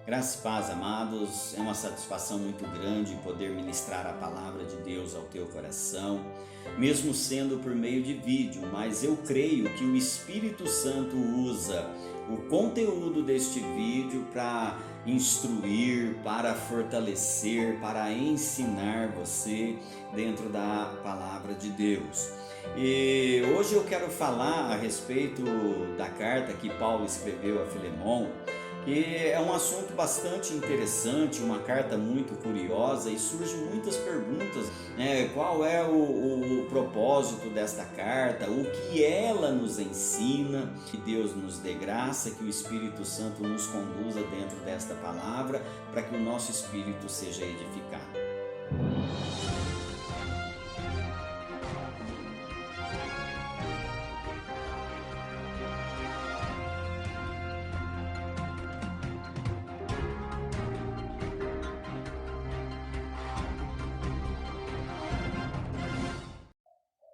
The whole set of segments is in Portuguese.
Graça e paz, amados. É uma satisfação muito grande poder ministrar a palavra de Deus ao teu coração, mesmo sendo por meio de vídeo, mas eu creio que o Espírito Santo usa o conteúdo deste vídeo para instruir, para fortalecer, para ensinar você dentro da palavra de Deus. E hoje eu quero falar a respeito da carta que Paulo escreveu a Filemon, que é um assunto bastante interessante, uma carta muito curiosa e surgem muitas perguntas, né? Qual é o propósito desta carta, o que ela nos ensina, que Deus nos dê graça, que o Espírito Santo nos conduza dentro desta palavra, para que o nosso espírito seja edificado.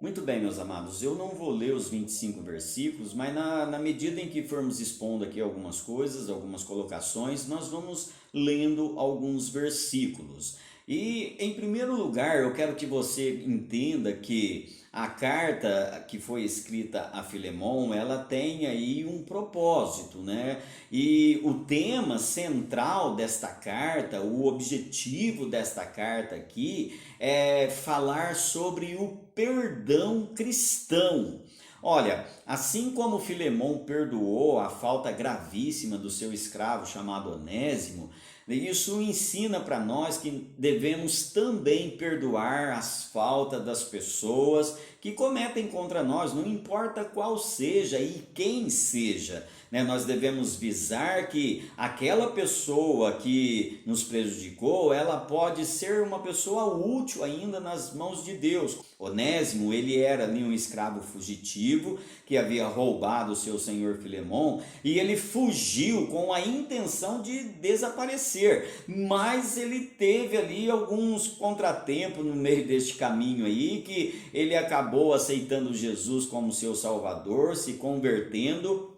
Muito bem, meus amados, eu não vou ler os 25 versículos, mas na medida em que formos expondo aqui algumas coisas, algumas colocações, nós vamos lendo alguns versículos. E, em primeiro lugar, eu quero que você entenda que a carta que foi escrita a Filemon, ela tem aí um propósito, né? E o tema central desta carta, o objetivo desta carta aqui, é falar sobre o perdão cristão. Olha, assim como Filemon perdoou a falta gravíssima do seu escravo chamado Onésimo, isso ensina para nós que devemos também perdoar as faltas das pessoas que cometem contra nós, não importa qual seja e quem seja, né? Nós devemos visar que aquela pessoa que nos prejudicou, ela pode ser uma pessoa útil ainda nas mãos de Deus. Onésimo, ele era ali um escravo fugitivo que havia roubado o seu senhor Filemon e ele fugiu com a intenção de desaparecer, mas ele teve ali alguns contratempos no meio deste caminho aí, que ele acabou aceitando Jesus como seu salvador, se convertendo.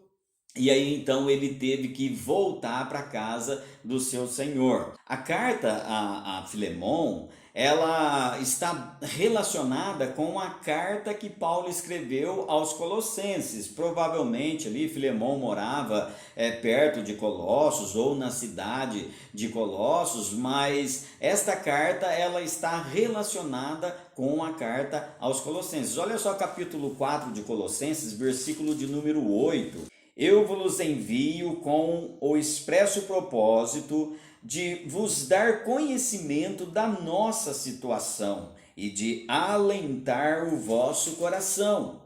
E aí então ele teve que voltar para a casa do seu senhor. A carta a Filemon, ela está relacionada com a carta que Paulo escreveu aos Colossenses. Provavelmente ali Filemon morava perto de Colossos ou na cidade de Colossos, mas esta carta ela está relacionada com a carta aos Colossenses. Olha só capítulo 4 de Colossenses, versículo de número 8. Eu vos envio com o expresso propósito de vos dar conhecimento da nossa situação e de alentar o vosso coração.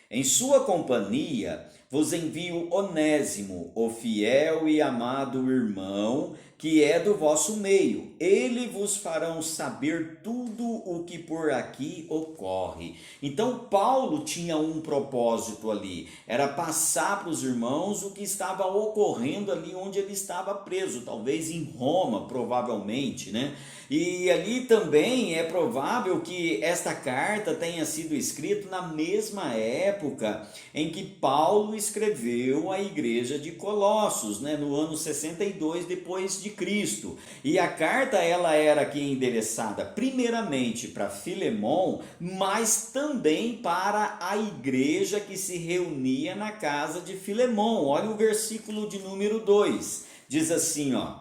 Em sua companhia vos envio Onésimo, o fiel e amado irmão, que é do vosso meio. Ele vos farão saber tudo o que por aqui ocorre. Então Paulo tinha um propósito ali, era passar para os irmãos o que estava ocorrendo ali onde ele estava preso, talvez em Roma, provavelmente, né? E ali também é provável que esta carta tenha sido escrita na mesma época em que Paulo escreveu a igreja de Colossos, né, no ano 62 depois de Cristo. E a carta ela era aqui endereçada primeiramente para Filemon, mas também para a igreja que se reunia na casa de Filemon. Olha o versículo de número 2. Diz assim, ó: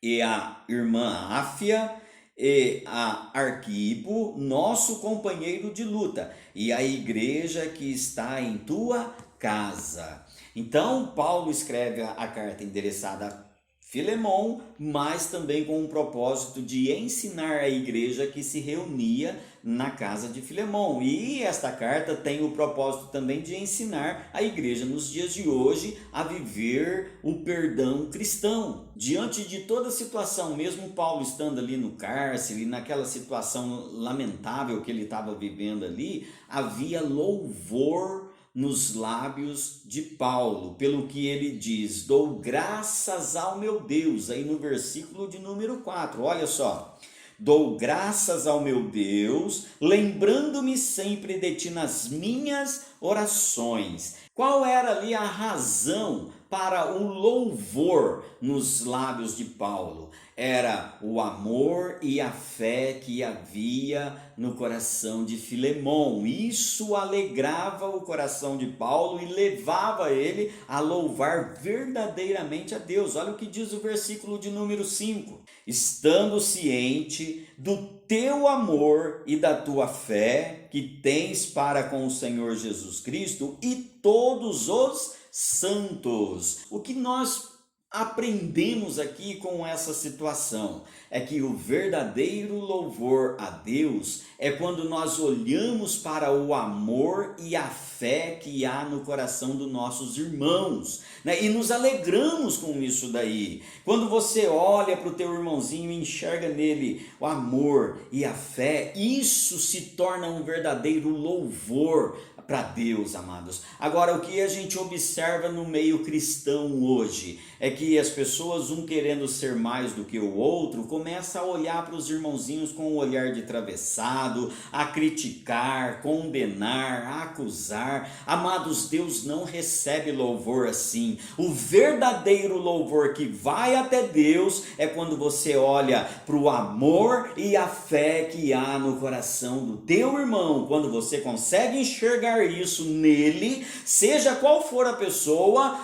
e a irmã Áfia e a Arquipo, nosso companheiro de luta, e a igreja que está em tua casa. Então, Paulo escreve a carta endereçada a Filemon, mas também com o propósito de ensinar a igreja que se reunia na casa de Filemon. E esta carta tem o propósito também de ensinar a igreja nos dias de hoje a viver o perdão cristão. Diante de toda a situação, mesmo Paulo estando ali no cárcere, naquela situação lamentável que ele estava vivendo ali, havia louvor nos lábios de Paulo, pelo que ele diz: dou graças ao meu Deus, aí no versículo de número 4, olha só: dou graças ao meu Deus, lembrando-me sempre de ti nas minhas orações. Qual era ali a razão para o louvor nos lábios de Paulo. Era o amor e a fé que havia no coração de Filemon. Isso alegrava o coração de Paulo e levava ele a louvar verdadeiramente a Deus. Olha o que diz o versículo de número 5. Estando ciente do teu amor e da tua fé que tens para com o Senhor Jesus Cristo e todos os santos. O que nós aprendemos aqui com essa situação é que o verdadeiro louvor a Deus é quando nós olhamos para o amor e a fé que há no coração dos nossos irmãos, né? E nos alegramos com isso daí. Quando você olha para o teu irmãozinho e enxerga nele o amor e a fé, isso se torna um verdadeiro louvor para Deus, amados. Agora, o que a gente observa no meio cristão hoje é que as pessoas, um querendo ser mais do que o outro, começa a olhar para os irmãozinhos com um olhar de travessado, a criticar, condenar, a acusar. Amados, Deus não recebe louvor assim. O verdadeiro louvor que vai até Deus é quando você olha para o amor e a fé que há no coração do teu irmão, quando você consegue enxergar isso nele, seja qual for a pessoa,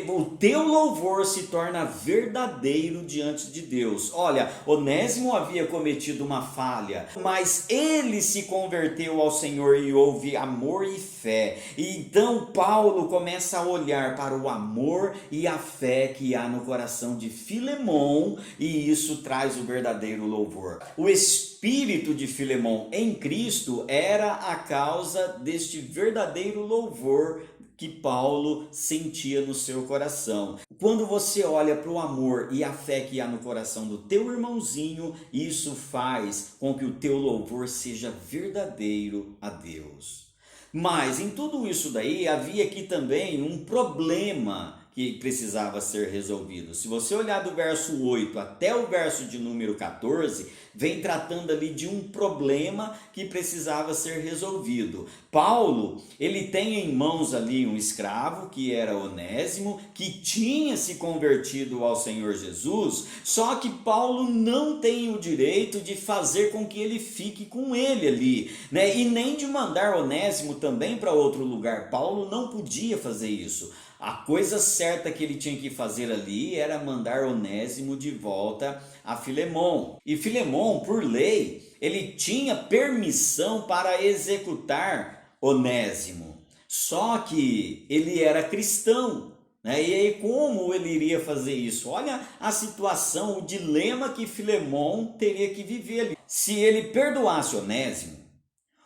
o teu louvor se torna verdadeiro diante de Deus. Olha, Onésimo havia cometido uma falha, mas ele se converteu ao Senhor e houve amor e fé. E então Paulo começa a olhar para o amor e a fé que há no coração de Filemon, e isso traz o verdadeiro louvor. O espírito de Filemon em Cristo era a causa deste verdadeiro louvor que Paulo sentia no seu coração. Quando você olha para o amor e a fé que há no coração do teu irmãozinho, isso faz com que o teu louvor seja verdadeiro a Deus. Mas em tudo isso daí havia aqui também um problema que precisava ser resolvido. Se você olhar do verso 8 até o verso de número 14, vem tratando ali de um problema que precisava ser resolvido. Paulo, ele tem em mãos ali um escravo, que era Onésimo, que tinha se convertido ao Senhor Jesus, só que Paulo não tem o direito de fazer com que ele fique com ele ali, né? E nem de mandar Onésimo também para outro lugar. Paulo não podia fazer isso. A coisa certa que ele tinha que fazer ali era mandar Onésimo de volta a Filemon. E Filemon, por lei, ele tinha permissão para executar Onésimo. Só que ele era cristão, né? E aí como ele iria fazer isso? Olha a situação, o dilema que Filemon teria que viver ali. Se ele perdoasse Onésimo,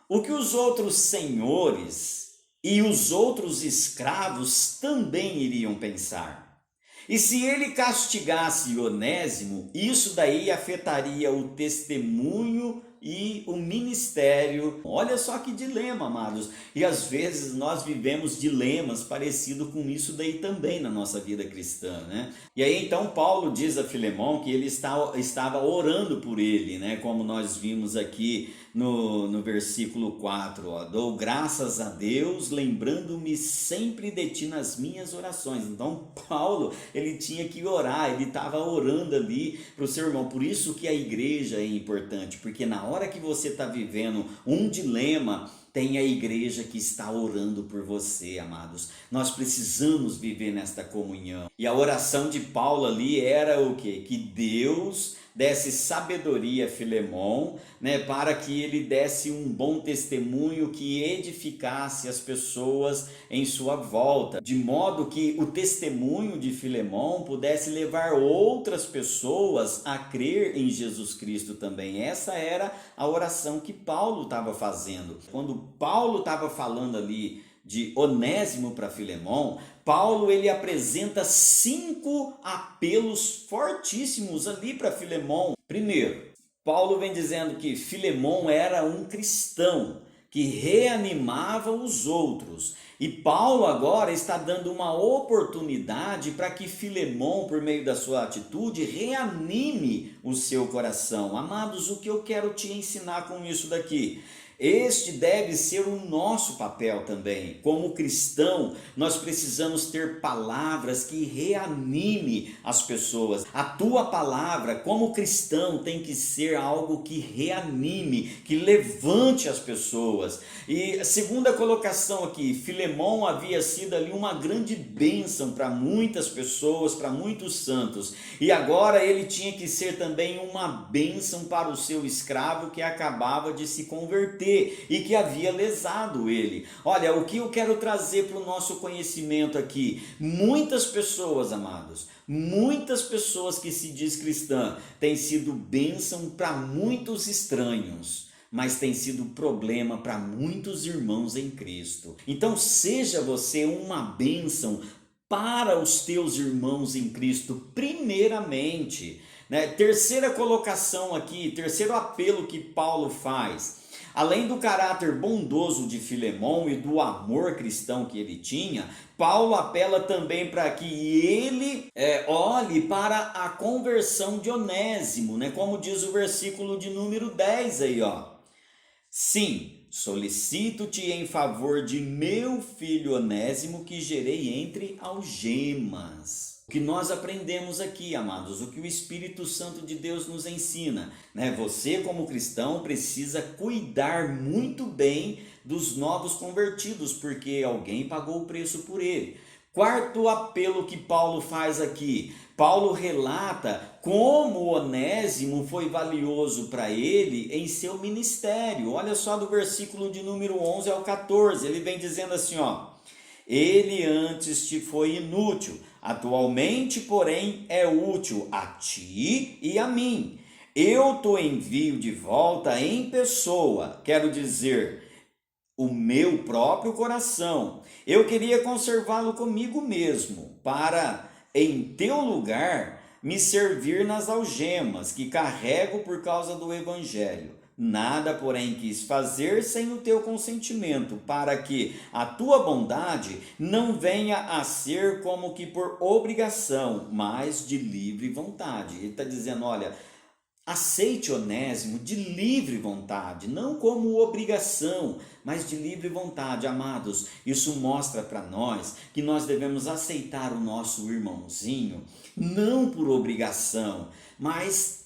o que os outros senhores e os outros escravos também iriam pensar. E se ele castigasse Onésimo, isso daí afetaria o testemunho e o ministério. Olha só que dilema, amados. E às vezes nós vivemos dilemas parecidos com isso daí também na nossa vida cristã, né? E aí então Paulo diz a Filemon que ele estava orando por ele, né? Como nós vimos aqui no versículo 4, ó, dou graças a Deus, lembrando-me sempre de ti nas minhas orações. Então Paulo, ele tinha que orar, ele estava orando ali para o seu irmão. Por isso que a igreja é importante, porque na hora que você está vivendo um dilema, tem a igreja que está orando por você, amados. Nós precisamos viver nesta comunhão. E a oração de Paulo ali era o quê? Que Deus desse sabedoria a Filemon, né, para que ele desse um bom testemunho que edificasse as pessoas em sua volta, de modo que o testemunho de Filemon pudesse levar outras pessoas a crer em Jesus Cristo também. Essa era a oração que Paulo estava fazendo. Quando Paulo estava falando ali de Onésimo para Filemon, Paulo ele apresenta 5 apelos fortíssimos ali para Filemon. Primeiro, Paulo vem dizendo que Filemon era um cristão que reanimava os outros. E Paulo agora está dando uma oportunidade para que Filemon, por meio da sua atitude, reanime o seu coração. Amados, o que eu quero te ensinar com isso daqui? Este deve ser o nosso papel também. Como cristão, nós precisamos ter palavras que reanime as pessoas. A tua palavra, como cristão, tem que ser algo que reanime, que levante as pessoas. E a segunda colocação aqui, Filemão havia sido ali uma grande bênção para muitas pessoas, para muitos santos. E agora ele tinha que ser também uma bênção para o seu escravo que acabava de se converter e que havia lesado ele. Olha, o que eu quero trazer para o nosso conhecimento aqui, muitas pessoas, amados, muitas pessoas que se diz cristã têm sido bênção para muitos estranhos, mas tem sido problema para muitos irmãos em Cristo. Então seja você uma bênção para os teus irmãos em Cristo primeiramente, né? Terceira colocação aqui, terceiro apelo que Paulo faz. Além do caráter bondoso de Filemão e do amor cristão que ele tinha, Paulo apela também para que ele olhe para a conversão de Onésimo, né? Como diz o versículo de número 10 aí, ó. Sim, solicito-te em favor de meu filho Onésimo, que gerei entre algemas. O que nós aprendemos aqui, amados, o que o Espírito Santo de Deus nos ensina, né? Você, como cristão, precisa cuidar muito bem dos novos convertidos, porque alguém pagou o preço por ele. Quarto apelo que Paulo faz aqui, Paulo relata como Onésimo foi valioso para ele em seu ministério. Olha só do versículo de número 11 ao 14, ele vem dizendo assim, ó: ele antes te foi inútil, atualmente, porém, é útil a ti e a mim. Eu te envio de volta em pessoa, quero dizer, o meu próprio coração. Eu queria conservá-lo comigo mesmo, para, em teu lugar, me servir nas algemas que carrego por causa do Evangelho. Nada, porém, quis fazer sem o teu consentimento, para que a tua bondade não venha a ser como que por obrigação, mas de livre vontade. Ele está dizendo, olha, aceite Onésimo de livre vontade, não como obrigação, mas de livre vontade, amados. Isso mostra para nós que nós devemos aceitar o nosso irmãozinho, não por obrigação, mas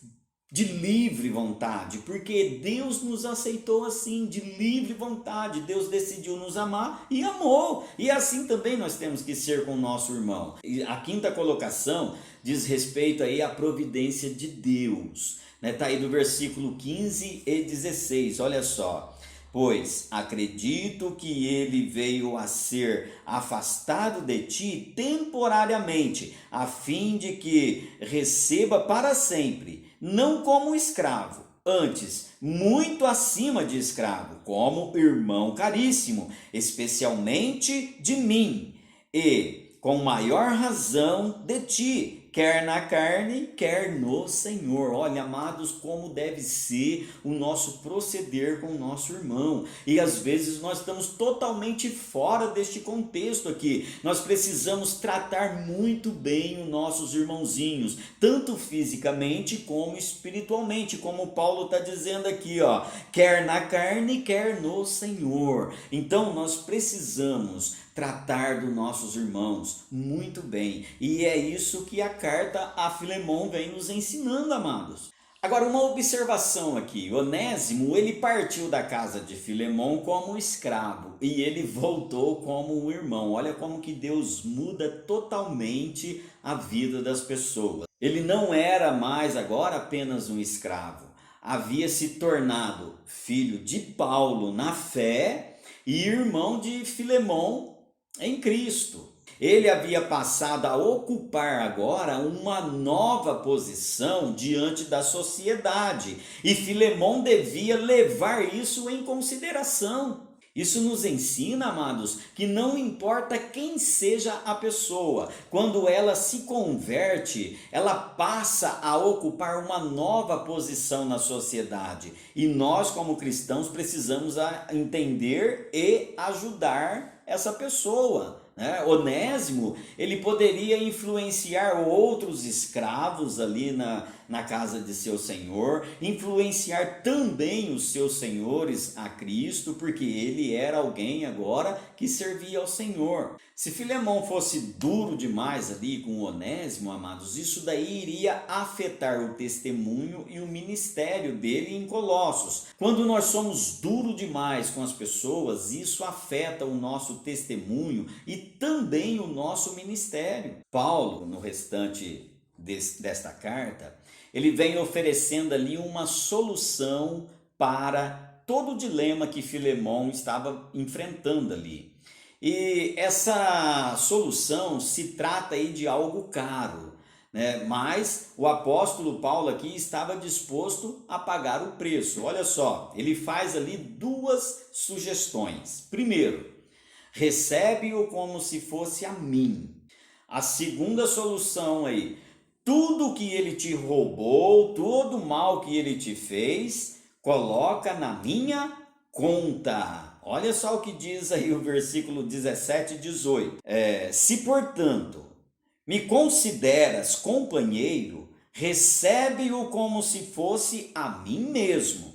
de livre vontade, porque Deus nos aceitou assim, de livre vontade. Deus decidiu nos amar e amou, e assim também nós temos que ser com o nosso irmão. E a quinta colocação diz respeito aí à providência de Deus, né? Está aí do versículo 15 e 16, olha só. Pois acredito que ele veio a ser afastado de ti temporariamente, a fim de que receba para sempre, não como escravo, antes muito acima de escravo, como irmão caríssimo, especialmente de mim, e com maior razão de ti, quer na carne, quer no Senhor. Olha, amados, como deve ser o nosso proceder com o nosso irmão. E às vezes nós estamos totalmente fora deste contexto aqui. Nós precisamos tratar muito bem os nossos irmãozinhos, tanto fisicamente como espiritualmente, como Paulo está dizendo aqui, ó, quer na carne, quer no Senhor. Então nós precisamos tratar dos nossos irmãos muito bem, e é isso que a carta a Filemão vem nos ensinando, amados. Agora, uma observação aqui, Onésimo, ele partiu da casa de Filemão como escravo, e ele voltou como um irmão. Olha como que Deus muda totalmente a vida das pessoas. Ele não era mais agora apenas um escravo, havia se tornado filho de Paulo na fé e irmão de Filemão em Cristo. Ele havia passado a ocupar agora uma nova posição diante da sociedade, e Filemão devia levar isso em consideração. Isso nos ensina, amados, que não importa quem seja a pessoa, quando ela se converte, ela passa a ocupar uma nova posição na sociedade. E nós, como cristãos, precisamos entender e ajudar essa pessoa, né? Onésimo, ele poderia influenciar outros escravos ali na casa de seu senhor, influenciar também os seus senhores a Cristo, porque ele era alguém agora que servia ao Senhor. Se Filemão fosse duro demais ali com o Onésimo, amados, isso daí iria afetar o testemunho e o ministério dele em Colossos. Quando nós somos duros demais com as pessoas, isso afeta o nosso testemunho e também o nosso ministério. Paulo, no restante desta carta, ele vem oferecendo ali uma solução para todo o dilema que Filemão estava enfrentando ali. E essa solução se trata aí de algo caro, né? Mas o apóstolo Paulo aqui estava disposto a pagar o preço. Olha só, ele faz ali duas sugestões. Primeiro, recebe-o como se fosse a mim. A segunda solução aí, tudo que ele te roubou, todo o mal que ele te fez, coloca na minha conta. Olha só o que diz aí o versículo 17 e 18. Se, portanto, me consideras companheiro, recebe-o como se fosse a mim mesmo.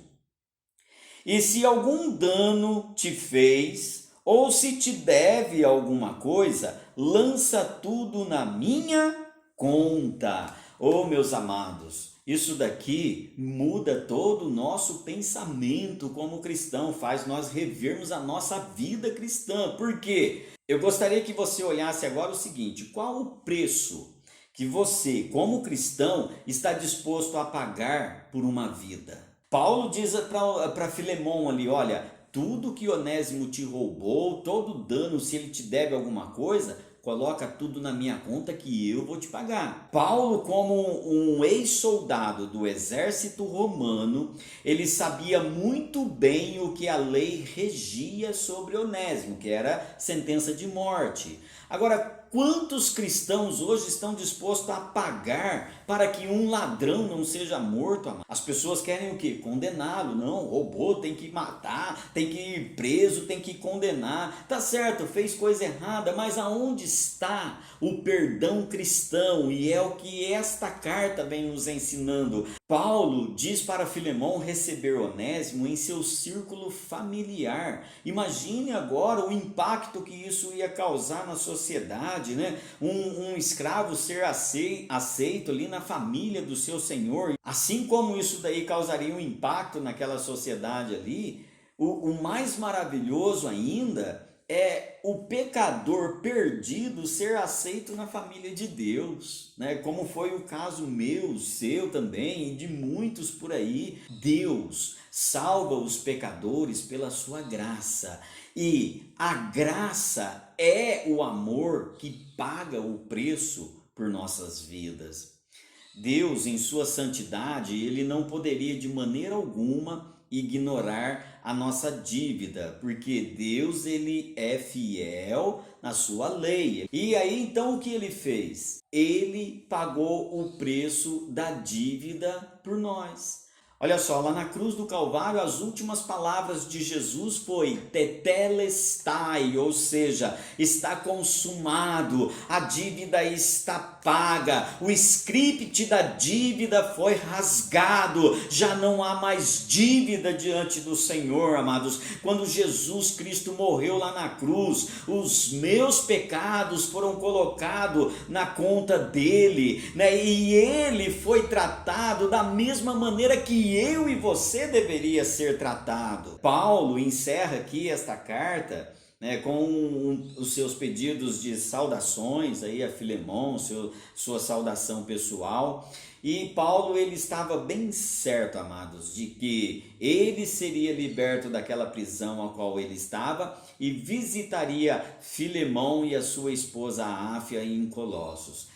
E se algum dano te fez, ou se te deve alguma coisa, lança tudo na minha conta. Oh, meus amados, isso daqui muda todo o nosso pensamento como cristão, faz nós revermos a nossa vida cristã. Por quê? Eu gostaria que você olhasse agora o seguinte: qual o preço que você, como cristão, está disposto a pagar por uma vida? Paulo diz para Filemão ali, olha, tudo que Onésimo te roubou, todo dano, se ele te deve alguma coisa, coloca tudo na minha conta que eu vou te pagar. Paulo, como um ex-soldado do exército romano, ele sabia muito bem o que a lei regia sobre Onésimo, que era sentença de morte. Agora, quantos cristãos hoje estão dispostos a pagar para que um ladrão não seja morto? As pessoas querem o quê? Condená-lo. Não, roubou, tem que matar, tem que ir preso, tem que condenar. Tá certo, fez coisa errada, mas aonde está o perdão cristão? E é o que esta carta vem nos ensinando. Paulo diz para Filemão receber Onésimo em seu círculo familiar. Imagine agora o impacto que isso ia causar na sociedade, né? Um escravo ser aceito ali na família do seu senhor. Assim como isso daí causaria um impacto naquela sociedade ali, o mais maravilhoso ainda é o pecador perdido ser aceito na família de Deus, né? Como foi o caso meu, seu também e de muitos por aí. Deus salva os pecadores pela sua graça, e a graça é o amor que paga o preço por nossas vidas. Deus, em sua santidade, ele não poderia de maneira alguma ignorar a nossa dívida, porque Deus, ele é fiel na sua lei. E aí então o que ele fez? Ele pagou o preço da dívida por nós. Olha só, lá na cruz do Calvário, as últimas palavras de Jesus foi tetelestai, ou seja, está consumado, a dívida está paga, o script da dívida foi rasgado, já não há mais dívida diante do Senhor, amados. Quando Jesus Cristo morreu lá na cruz, os meus pecados foram colocados na conta dele, né? E ele foi tratado da mesma maneira que eu e você deveria ser tratado. Paulo encerra aqui esta carta, né, com os seus pedidos de saudações aí a Filemão, sua saudação pessoal. E Paulo, ele estava bem certo, amados, de que ele seria liberto daquela prisão a qual ele estava e visitaria Filemão e a sua esposa Áfia em Colossos.